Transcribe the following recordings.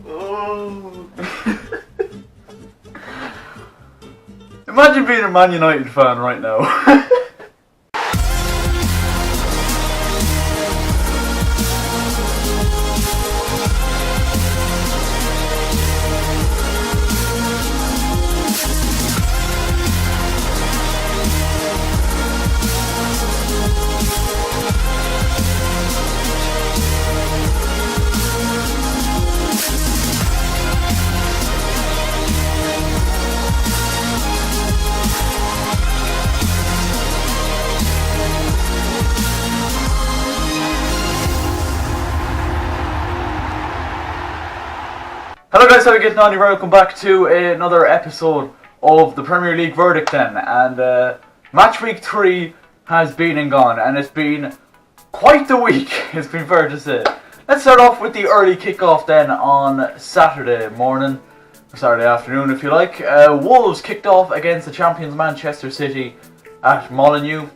Oh. Imagine being a Man United fan right now. Hello guys, how are you getting on? You're welcome back to another episode of the Premier League Verdict then. And match week 3 has been and gone, and it's been quite the week, it's been fair to say. Let's start off with the early kickoff then on Saturday morning, or Saturday afternoon if you like. Wolves kicked off against the champions Manchester City at MOURINHO.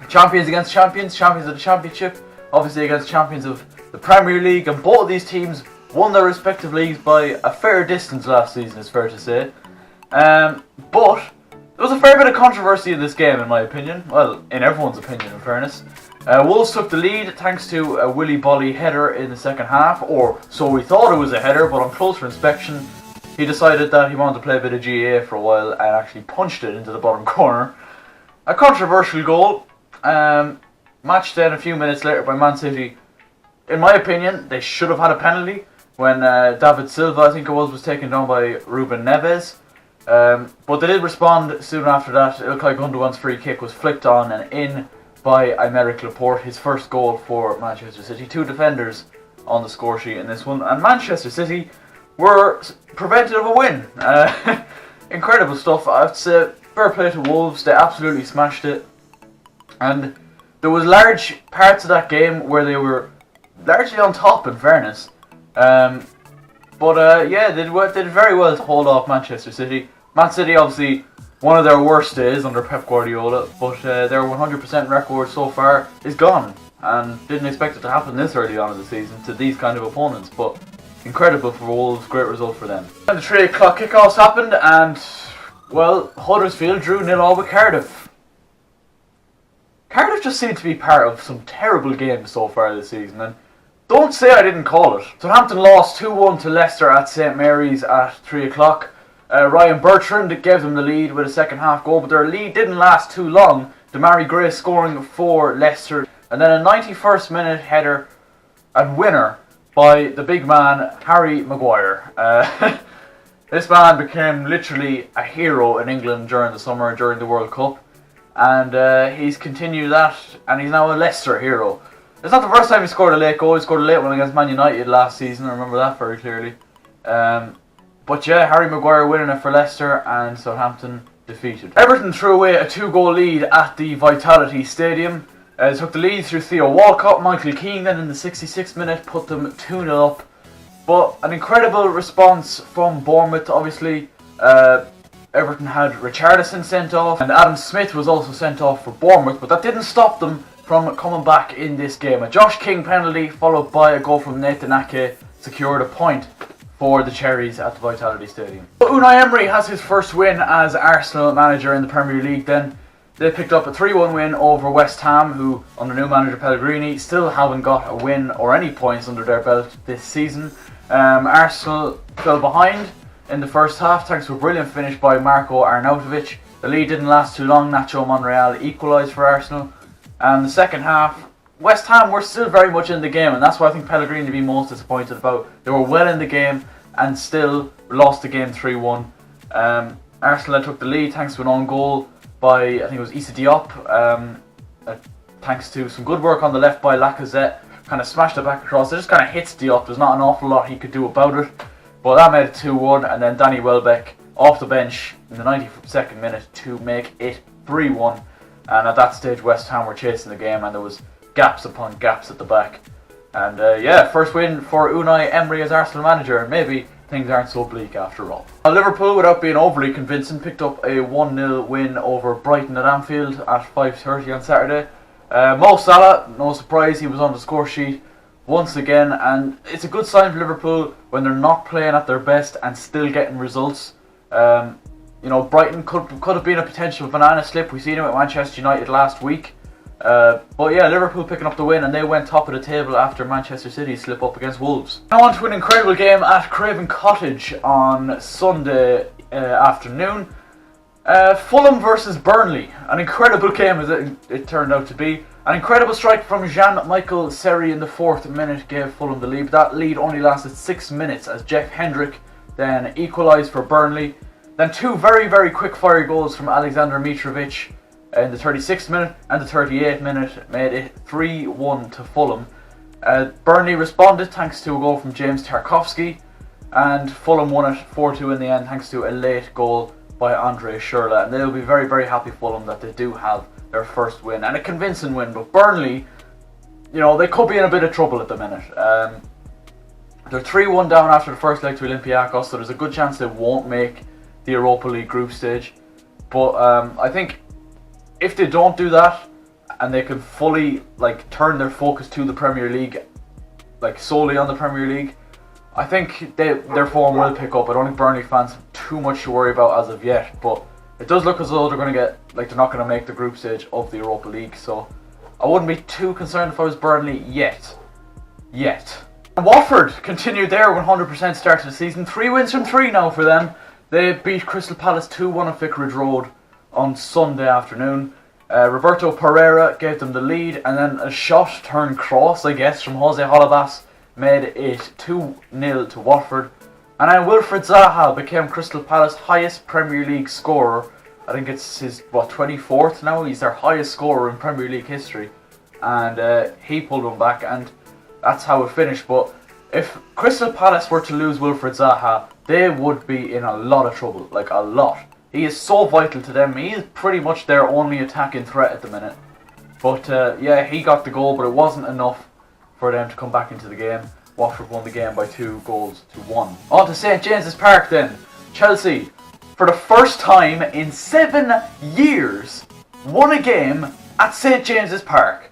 Champions against champions, champions of the championship, obviously against champions of the Premier League, and both of these teams won their respective leagues by a fair distance last season, it's fair to say. But there was a fair bit of controversy in this game, in my opinion. Well, in everyone's opinion, in fairness. Wolves took the lead thanks to a Willy Bolly header in the second half, or so we thought it was a header, but on closer inspection, he decided that he wanted to play a bit of GAA for a while and actually punched it into the bottom corner. A controversial goal. Matched then a few minutes later by Man City. In my opinion, they should have had a penalty when David Silva, I think it was taken down by Ruben Neves. But they did respond soon after that. Ilkay Gundogan's free kick was flicked on and in by Aymeric Laporte, his first goal for Manchester City. 2 defenders on the score sheet in this one, and Manchester City were prevented of a win. Incredible stuff. I have to say, fair play to Wolves, they absolutely smashed it. And there was large parts of that game where they were largely on top, in fairness. Yeah, they did very well to hold off Manchester City. Man City, obviously, one of their worst days under Pep Guardiola, but their 100% record so far is gone, and didn't expect it to happen this early on in the season to these kind of opponents, but incredible for Wolves, great result for them. And the 3 o'clock kickoffs happened, and, well, Huddersfield drew 0-0 with Cardiff. Cardiff just seem to be part of some terrible games so far this season, and don't say I didn't call it. Southampton lost 2-1 to Leicester at St Mary's at 3 o'clock. Ryan Bertrand gave them the lead with a second half goal, but their lead didn't last too long. Demarai Gray scoring for Leicester, and then a 91st minute header and winner by the big man Harry Maguire. This man became literally a hero in England during the summer, during the World Cup, and he's continued that, and he's now a Leicester hero. It's not the first time he scored a late goal. He scored a late one against Man United last season. I remember that very clearly. But yeah, Harry Maguire winning it for Leicester, and Southampton defeated. Everton threw away a 2-goal lead at the Vitality Stadium. They took the lead through Theo Walcott. Michael Keane then in the 66th minute put them 2-0 up. But an incredible response from Bournemouth, obviously. Everton had Richarlison sent off, and Adam Smith was also sent off for Bournemouth, but that didn't stop them from coming back in this game. A Josh King penalty followed by a goal from Nathan Ake secured a point for the Cherries at the Vitality Stadium. But Unai Emery has his first win as Arsenal manager in the Premier League then. They picked up a 3-1 win over West Ham, who under new manager Pellegrini still haven't got a win or any points under their belt this season. Arsenal fell behind in the first half thanks to a brilliant finish by Marko Arnautovic. The lead didn't last too long. Nacho Monreal equalised for Arsenal. And the second half, West Ham were still very much in the game, and that's what I think Pellegrini to be most disappointed about. They were well in the game and still lost the game 3-1. Arsenal took the lead thanks to an own goal by, I think it was Issa Diop, thanks to some good work on the left by Lacazette. Kind of smashed it back across. It just kind of hits Diop. There's not an awful lot he could do about it. But that made it 2-1, and then Danny Welbeck off the bench in the 92nd minute to make it 3-1. And at that stage West Ham were chasing the game, and there was gaps upon gaps at the back. And yeah, first win for Unai Emery as Arsenal manager, and maybe things aren't so bleak after all. Liverpool, without being overly convincing, picked up a 1-0 win over Brighton at Anfield at 5:30 on Saturday. Mo Salah, no surprise, he was on the score sheet once again, and it's a good sign for Liverpool when they're not playing at their best and still getting results. Brighton could have been a potential banana slip. We've seen it with Manchester United last week. But yeah, Liverpool picking up the win, and they went top of the table after Manchester City slip up against Wolves. Now on to an incredible game at Craven Cottage on Sunday afternoon. Fulham versus Burnley. An incredible game as it turned out to be. An incredible strike from Jean-Michel Seri in the 4th minute gave Fulham the lead. That lead only lasted 6 minutes as Jeff Hendrick then equalised for Burnley. Then 2 very, very quick fire goals from Alexander Mitrovic in the 36th minute and the 38th minute made it 3-1 to Fulham. Burnley responded thanks to a goal from James Tarkowski, and Fulham won it 4-2 in the end thanks to a late goal by Andre Schürrle. And they'll be very, very happy, Fulham, that they do have their first win, and a convincing win. But Burnley, they could be in a bit of trouble at the minute. They're 3-1 down after the first leg to Olympiacos, so there's a good chance they won't make the Europa League group stage. But I think if they don't do that and they can fully turn their focus to the Premier League, solely on the Premier League, I think their form will pick up. I don't think Burnley fans have too much to worry about as of yet, but it does look as though they're going to get they're not going to make the group stage of the Europa League. So I wouldn't be too concerned if I was Burnley yet. And Watford continued their 100% start to the season. 3 wins from 3 now for them. They beat Crystal Palace 2-1 at Vicarage Road on Sunday afternoon. Roberto Pereira gave them the lead, and then a shot turned cross, I guess, from Jose Holebas made it 2-0 to Watford. And then Wilfried Zaha became Crystal Palace's highest Premier League scorer. I think it's his 24th now. He's their highest scorer in Premier League history, and he pulled them back, and that's how it finished. But if Crystal Palace were to lose Wilfried Zaha, they would be in a lot of trouble, a lot. He is so vital to them. He is pretty much their only attacking threat at the minute. But yeah, he got the goal, but it wasn't enough for them to come back into the game. Watford won the game by 2-1. On to St James's Park then. Chelsea, for the first time in 7 years, won a game at St James's Park.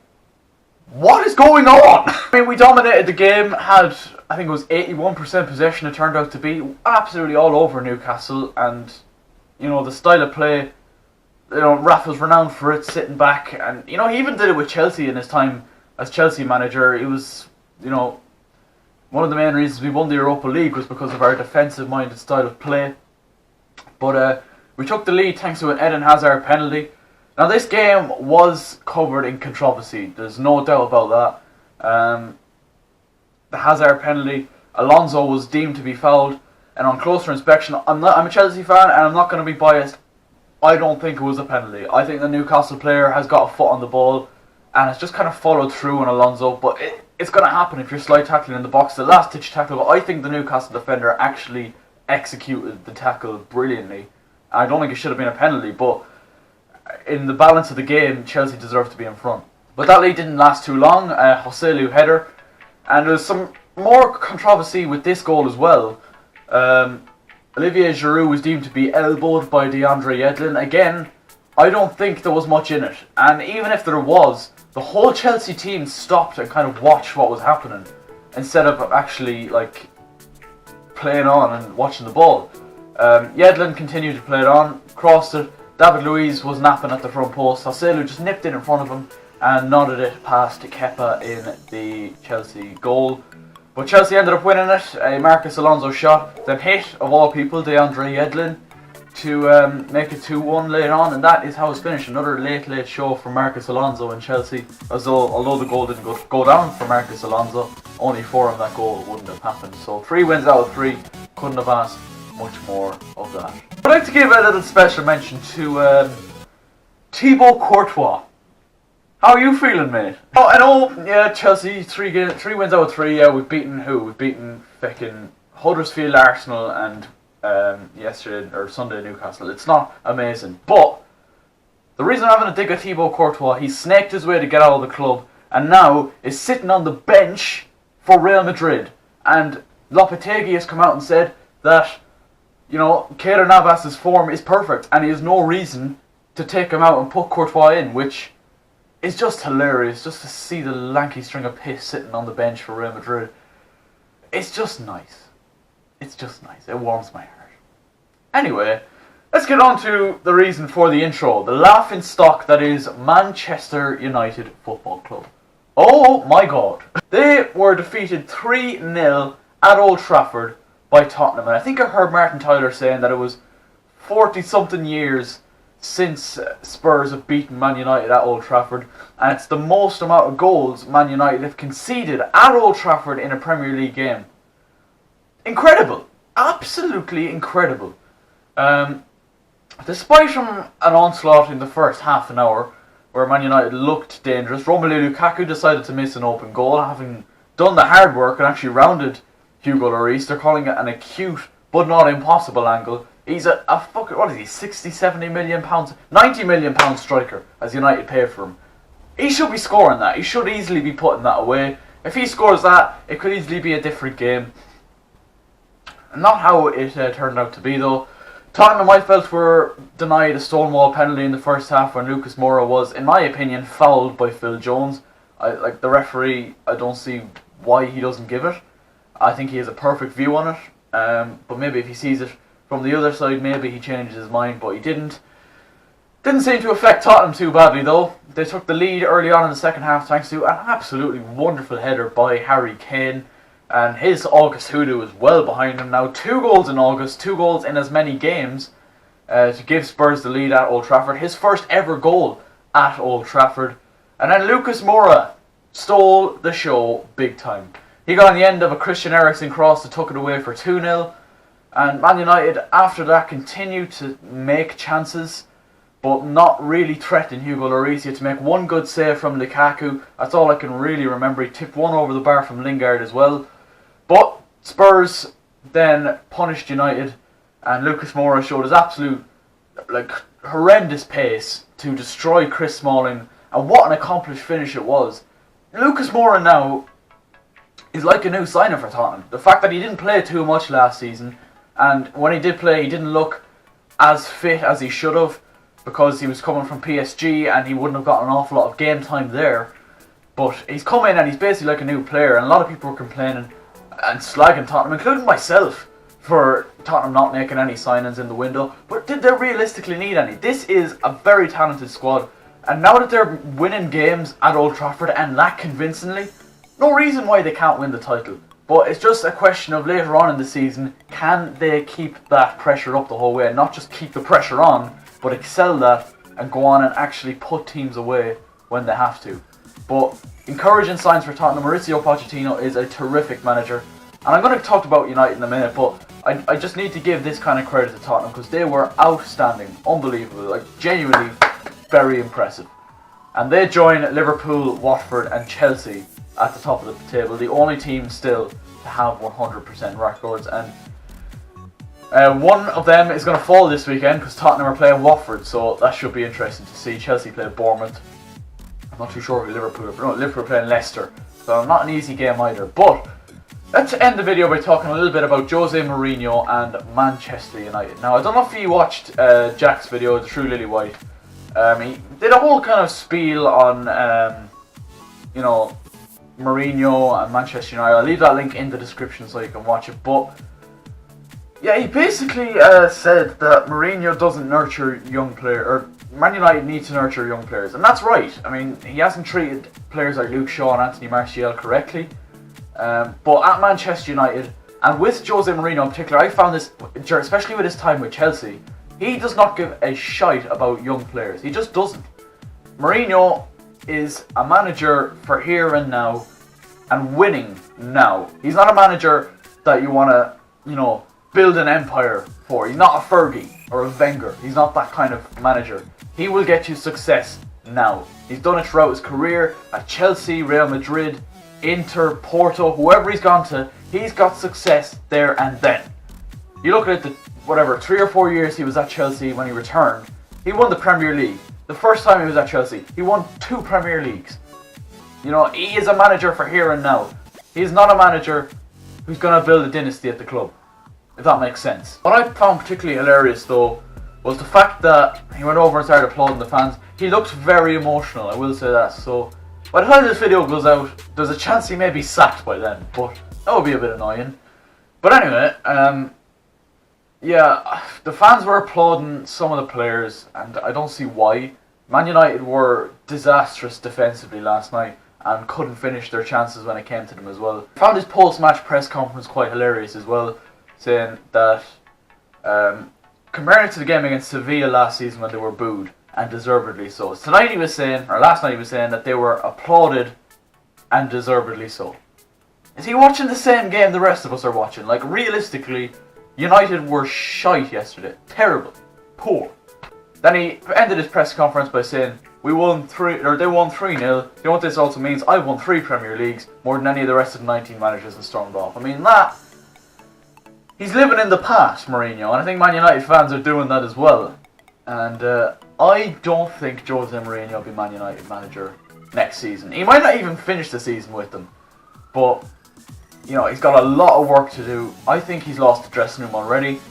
What is going on? I mean, we dominated the game, had, I think it was 81% possession it turned out to be, absolutely all over Newcastle, and the style of play, Rafa's renowned for it, sitting back, and he even did it with Chelsea in his time as Chelsea manager. It was, one of the main reasons we won the Europa League was because of our defensive-minded style of play. But we took the lead thanks to an Eden Hazard penalty. Now this game was covered in controversy, there's no doubt about that. The Hazard penalty, Alonso was deemed to be fouled, and on closer inspection, I'm a Chelsea fan and I'm not going to be biased, I don't think it was a penalty. I think the Newcastle player has got a foot on the ball and it's just kind of followed through on Alonso, but it's going to happen if you're slide tackling in the box. The last ditch tackle, but I think the Newcastle defender actually executed the tackle brilliantly. I don't think it should have been a penalty, but in the balance of the game, Chelsea deserved to be in front. But that lead didn't last too long. Joselu header, and there's some more controversy with this goal as well. Olivier Giroud was deemed to be elbowed by DeAndre Yedlin. Again, I don't think there was much in it, and even if there was, the whole Chelsea team stopped and kind of watched what was happening instead of actually playing on and watching the ball. Yedlin continued to play it on, crossed it. David Luiz was napping at the front post. Joselu just nipped in front of him and nodded it past Kepa in the Chelsea goal. But Chelsea ended up winning it. A Marcus Alonso shot, then hit, of all people, DeAndre Yedlin to make it 2-1 later on, and that is how it's finished. Another late show for Marcus Alonso and Chelsea, although the goal didn't go down for Marcus Alonso, only for him that goal wouldn't have happened. So 3 wins out of 3, couldn't have asked much more of that. I'd like to give a little special mention to Thibaut Courtois. How are you feeling, mate? Oh, I know, yeah, Chelsea, 3 wins out of 3, yeah, we've beaten who? We've beaten fucking Huddersfield, Arsenal, and yesterday, or Sunday, Newcastle. It's not amazing, but the reason I'm having a dig at Thibaut Courtois, he snaked his way to get out of the club, and now is sitting on the bench for Real Madrid, and Lopetegui has come out and said that, Keylor Navas's form is perfect, and he has no reason to take him out and put Courtois in, which It's just hilarious just to see the lanky string of piss sitting on the bench for Real Madrid. It's just nice. It's just nice. It warms my heart. Anyway, let's get on to the reason for the intro. The laughing stock that is Manchester United Football Club. Oh my god. They were defeated 3-0 at Old Trafford by Tottenham. And I think I heard Martin Tyler saying that it was 40-something years since Spurs have beaten Man United at Old Trafford. And it's the most amount of goals Man United have conceded at Old Trafford in a Premier League game. Incredible. Absolutely incredible. Despite an onslaught in the first half an hour, where Man United looked dangerous, Romelu Lukaku decided to miss an open goal, having done the hard work and actually rounded Hugo Lloris. They're calling it an acute but not impossible angle. He's a fucking, what is he, 60, 70 million pounds, 90 million pound striker, as United paid for him. He should be scoring that. He should easily be putting that away. If he scores that, it could easily be a different game. Not how it turned out to be, though. Tottenham, I felt, were denied a stonewall penalty in the first half when Lucas Moura was, in my opinion, fouled by Phil Jones. Like the referee, I don't see why he doesn't give it. I think he has a perfect view on it. But maybe if he sees it from the other side, maybe he changes his mind, but he didn't. Didn't seem to affect Tottenham too badly, though. They took the lead early on in the second half thanks to an absolutely wonderful header by Harry Kane. And his August hoodoo is well behind him now. 2 goals in August, 2 goals in as many games to give Spurs the lead at Old Trafford. His first ever goal at Old Trafford. And then Lucas Moura stole the show big time. He got on the end of a Christian Eriksen cross that took it away for 2-0. And Man United, after that, continued to make chances, but not really threaten Hugo Lloris. He had to make one good save from Lukaku. That's all I can really remember. He tipped one over the bar from Lingard as well. But Spurs then punished United, and Lucas Moura showed his absolute, horrendous pace to destroy Chris Smalling. And what an accomplished finish it was. Lucas Moura now is like a new signing for Tottenham. The fact that he didn't play too much last season, and when he did play, he didn't look as fit as he should have, because he was coming from PSG and he wouldn't have got an awful lot of game time there. But he's come in and he's basically like a new player, and a lot of people were complaining and slagging Tottenham, including myself, for Tottenham not making any signings in the window. But did they realistically need any? This is a very talented squad, and now that they're winning games at Old Trafford and that convincingly, no reason why they can't win the title. But it's just a question of later on in the season, can they keep that pressure up the whole way, and not just keep the pressure on, but excel that and go on and actually put teams away when they have to. But encouraging signs for Tottenham. Mauricio Pochettino is a terrific manager. And I'm going to talk about United in a minute, but I just need to give this kind of credit to Tottenham because they were outstanding, unbelievable, genuinely very impressive. And they join Liverpool, Watford and Chelsea at the top of the table, the only team still to have 100% records. And one of them is going to fall this weekend because Tottenham are playing Watford, so that should be interesting to see. Chelsea play Bournemouth. I'm not too sure who Liverpool are. No, Liverpool are playing Leicester, so not an easy game either. But let's end the video by talking a little bit about Jose Mourinho and Manchester United. Now, I don't know if you watched Jack's video, The True Lily White. He did a whole kind of spiel on, Mourinho and Manchester United. I'll leave that link in the description so you can watch it. But yeah, he basically said that Mourinho doesn't nurture young players, or Man United needs to nurture young players, and that's right. I mean, he hasn't treated players like Luke Shaw and Anthony Martial correctly. But at Manchester United, and with Jose Mourinho in particular, I found this, especially with his time with Chelsea, he does not give a shite about young players. He just doesn't. Mourinho is a manager for here and now, and winning now. He's not a manager that you want to, build an empire for. He's not a Fergie or a Wenger. He's not that kind of manager. He will get you success now. He's done it throughout his career at Chelsea, Real Madrid, Inter, Porto, whoever he's gone to, he's got success there and then. You look at it, 3 or 4 years he was at Chelsea when he returned, he won the Premier League. The first time he was at Chelsea, he won 2 Premier Leagues. He is a manager for here and now. He's not a manager who's going to build a dynasty at the club, if that makes sense. What I found particularly hilarious though was the fact that he went over and started applauding the fans. He looked very emotional, I will say that. So by the time this video goes out, there's a chance he may be sacked by then, but that would be a bit annoying. But anyway, yeah, the fans were applauding some of the players, and I don't see why. Man United were disastrous defensively last night and couldn't finish their chances when it came to them as well. I found his post-match press conference quite hilarious as well, saying that comparing it to the game against Sevilla last season when they were booed, and deservedly so. Tonight he was saying, or last night he was saying, that they were applauded and deservedly so. Is he watching the same game the rest of us are watching? Like, realistically, United were shite yesterday. Terrible. Poor. Then he ended his press conference by saying, they won 3-0. You know what this also means? I won 3 Premier Leagues, more than any of the rest of the 19 managers and stormed off. I mean, that... He's living in the past, Mourinho, and I think Man United fans are doing that as well. And I don't think Jose Mourinho will be Man United manager next season. He might not even finish the season with them, but you know, he's got a lot of work to do. I think he's lost the dressing room already.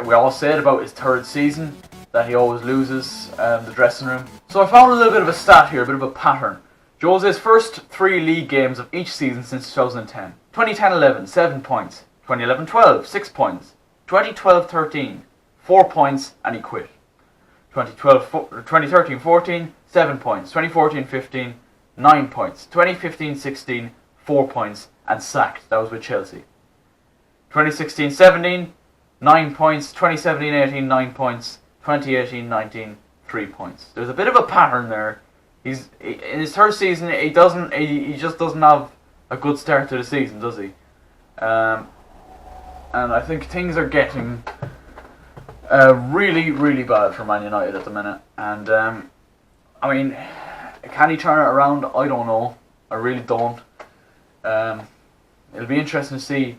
We all said about his 3rd season that he always loses the dressing room. So I found a little bit of a stat here, a bit of a pattern. Jose's first 3 league games of each season since 2010. 2010-11, 7 points. 2011-12, 6 points. 2012-13, 4 points, and he quit. 2013-14, 7 points. 2014-15, 9 points. 2015-16, 4 points, and sacked. That was with Chelsea. 2016-17, 9 points. 2017-18, 9 points. 2018-19, 3 points. There's a bit of a pattern there. He's in his 3rd season. He just doesn't have a good start to the season, does he? And I think things are getting really, really bad for Man United at the minute. And I mean, can he turn it around? I don't know. I really don't. It'll be interesting to see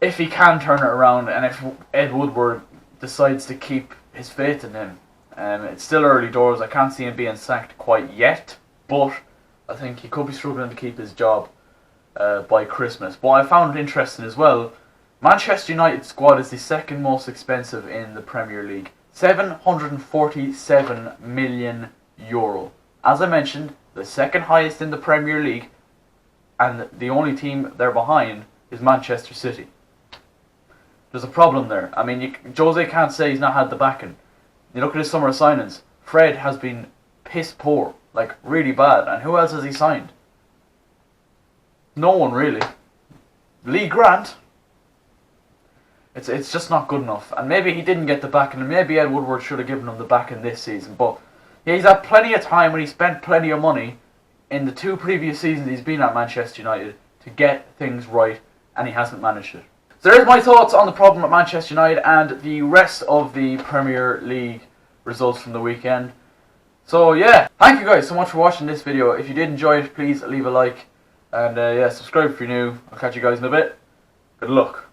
if he can turn it around, and if Ed Woodward decides to keep his faith in him. It's still early doors. I can't see him being sacked quite yet, but I think he could be struggling to keep his job by Christmas. What I found interesting as well, Manchester United squad is the 2nd most expensive in the Premier League. €747 million. As I mentioned, the 2nd highest in the Premier League, and the only team they're behind is Manchester City. There's a problem there. I mean, Jose can't say he's not had the backing. You look at his summer signings. Fred has been piss poor, like really bad. And who else has he signed? No one really. Lee Grant. It's just not good enough. And maybe he didn't get the backing, and maybe Ed Woodward should have given him the backing this season. But yeah, he's had plenty of time, and he spent plenty of money in the 2 previous seasons he's been at Manchester United to get things right, and he hasn't managed it. So there's my thoughts on the problem at Manchester United and the rest of the Premier League results from the weekend. So yeah, thank you guys so much for watching this video. If you did enjoy it, please leave a like, and yeah, subscribe if you're new. I'll catch you guys in a bit. Good luck.